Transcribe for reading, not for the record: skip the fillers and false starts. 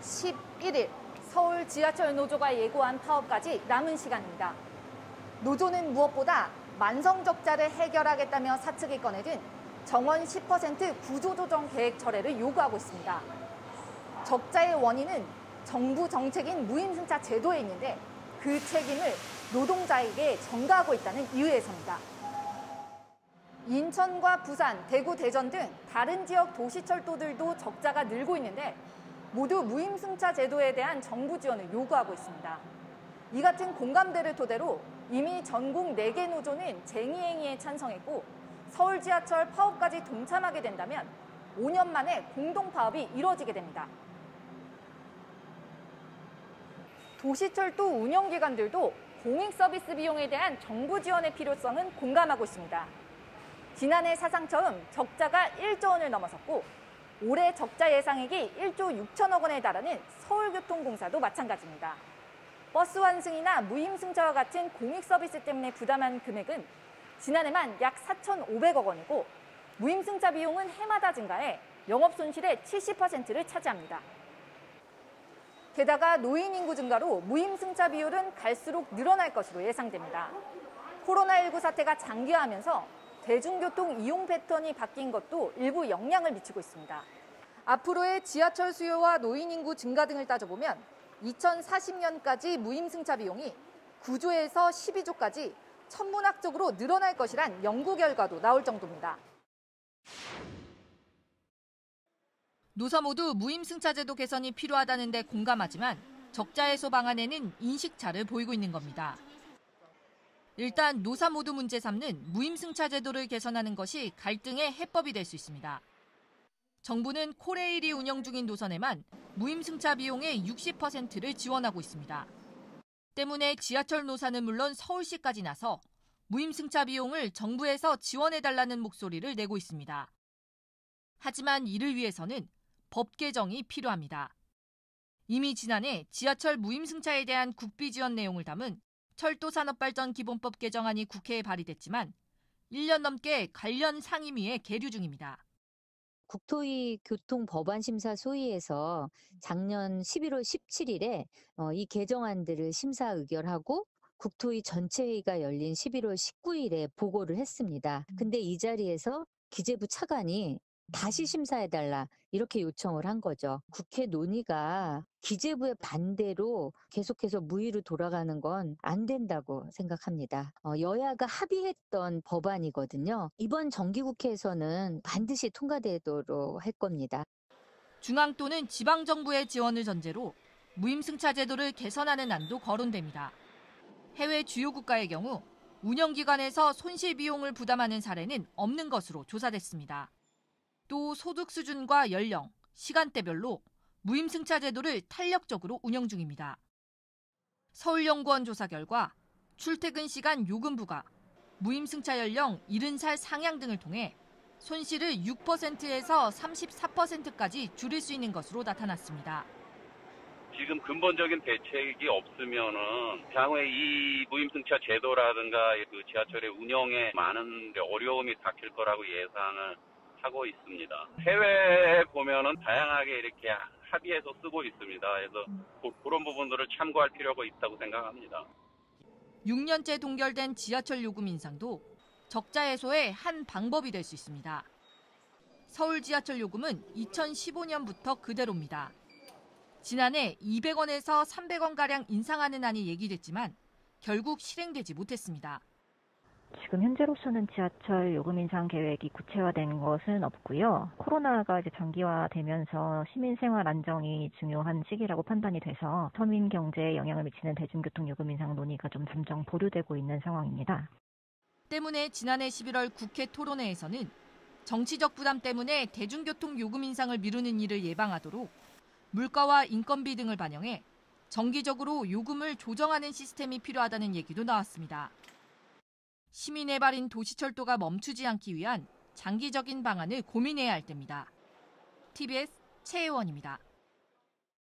11일 서울 지하철 노조가 예고한 파업까지 남은 시간입니다. 노조는 무엇보다 만성 적자를 해결하겠다며 사측이 꺼내든 정원 10% 구조조정 계획 철회를 요구하고 있습니다. 적자의 원인은 정부 정책인 무임승차 제도에 있는데 그 책임을 노동자에게 전가하고 있다는 이유에서입니다. 인천과 부산, 대구, 대전 등 다른 지역 도시철도들도 적자가 늘고 있는데 모두 무임승차 제도에 대한 정부 지원을 요구하고 있습니다. 이 같은 공감대를 토대로 이미 전국 4개 노조는 쟁의행위에 찬성했고 서울 지하철 파업까지 동참하게 된다면 5년 만에 공동파업이 이뤄지게 됩니다. 도시철도 운영기관들도 공익서비스 비용에 대한 정부 지원의 필요성은 공감하고 있습니다. 지난해 사상 처음 적자가 1조 원을 넘어섰고 올해 적자 예상액이 1조 6천억 원에 달하는 서울교통공사도 마찬가지입니다. 버스 환승이나 무임승차와 같은 공익서비스 때문에 부담한 금액은 지난해만 약 4,500억 원이고 무임승차 비용은 해마다 증가해 영업손실의 70%를 차지합니다. 게다가 노인 인구 증가로 무임승차 비율은 갈수록 늘어날 것으로 예상됩니다. 코로나19 사태가 장기화하면서 대중교통 이용 패턴이 바뀐 것도 일부 영향을 미치고 있습니다. 앞으로의 지하철 수요와 노인 인구 증가 등을 따져보면 2040년까지 무임승차 비용이 9조에서 12조까지 천문학적으로 늘어날 것이란 연구 결과도 나올 정도입니다. 노사 모두 무임승차 제도 개선이 필요하다는 데 공감하지만 적자 해소 방안에는 인식차를 보이고 있는 겁니다. 일단 노사 모두 문제 삼는 무임승차 제도를 개선하는 것이 갈등의 해법이 될 수 있습니다. 정부는 코레일이 운영 중인 노선에만 무임승차 비용의 60%를 지원하고 있습니다. 때문에 지하철 노사는 물론 서울시까지 나서 무임승차 비용을 정부에서 지원해달라는 목소리를 내고 있습니다. 하지만 이를 위해서는 법 개정이 필요합니다. 이미 지난해 지하철 무임승차에 대한 국비 지원 내용을 담은 철도산업발전기본법 개정안이 국회에 발의됐지만 1년 넘게 관련 상임위에 계류 중입니다. 국토위 교통법안심사소위에서 작년 11월 17일에 이 개정안들을 심사 의결하고 국토위 전체회의가 열린 11월 19일에 보고를 했습니다. 근데 이 자리에서 기재부 차관이 다시 심사해달라 이렇게 요청을 한 거죠. 국회 논의가 기재부의 반대로 계속해서 무의로 돌아가는 건 안 된다고 생각합니다. 여야가 합의했던 법안이거든요. 이번 정기국회에서는 반드시 통과되도록 할 겁니다. 중앙 또는 지방정부의 지원을 전제로 무임승차 제도를 개선하는 안도 거론됩니다. 해외 주요 국가의 경우 운영기관에서 손실 비용을 부담하는 사례는 없는 것으로 조사됐습니다. 또 소득 수준과 연령, 시간대별로 무임승차 제도를 탄력적으로 운영 중입니다. 서울연구원 조사 결과 출퇴근 시간 요금 부과, 무임승차 연령 70살 상향 등을 통해 손실을 6%에서 34%까지 줄일 수 있는 것으로 나타났습니다. 지금 근본적인 대책이 없으면은 향후에 이 무임승차 제도라든가 그 지하철의 운영에 많은 어려움이 닥칠 거라고 예상을 하고 있습니다. 해외에 보면은 다양하게 이렇게 합의해서 쓰고 있습니다. 그래서 그런 부분들을 참고할 필요가 있다고 생각합니다. 6년째 동결된 지하철 요금 인상도 적자 해소의 한 방법이 될 수 있습니다. 서울 지하철 요금은 2015년부터 그대로입니다. 지난해 200원에서 300원가량 인상하는 안이 얘기됐지만 결국 실행되지 못했습니다. 지금 현재로서는 지하철 요금 인상 계획이 구체화된 것은 없고요. 코로나가 이제 장기화되면서 시민 생활 안정이 중요한 시기라고 판단이 돼서 서민 경제에 영향을 미치는 대중교통 요금 인상 논의가 좀 잠정 보류되고 있는 상황입니다. 때문에 지난해 11월 국회 토론회에서는 정치적 부담 때문에 대중교통 요금 인상을 미루는 일을 예방하도록 물가와 인건비 등을 반영해 정기적으로 요금을 조정하는 시스템이 필요하다는 얘기도 나왔습니다. 시민의 발인 도시철도가 멈추지 않기 위한 장기적인 방안을 고민해야 할 때입니다. TBS 최혜원입니다.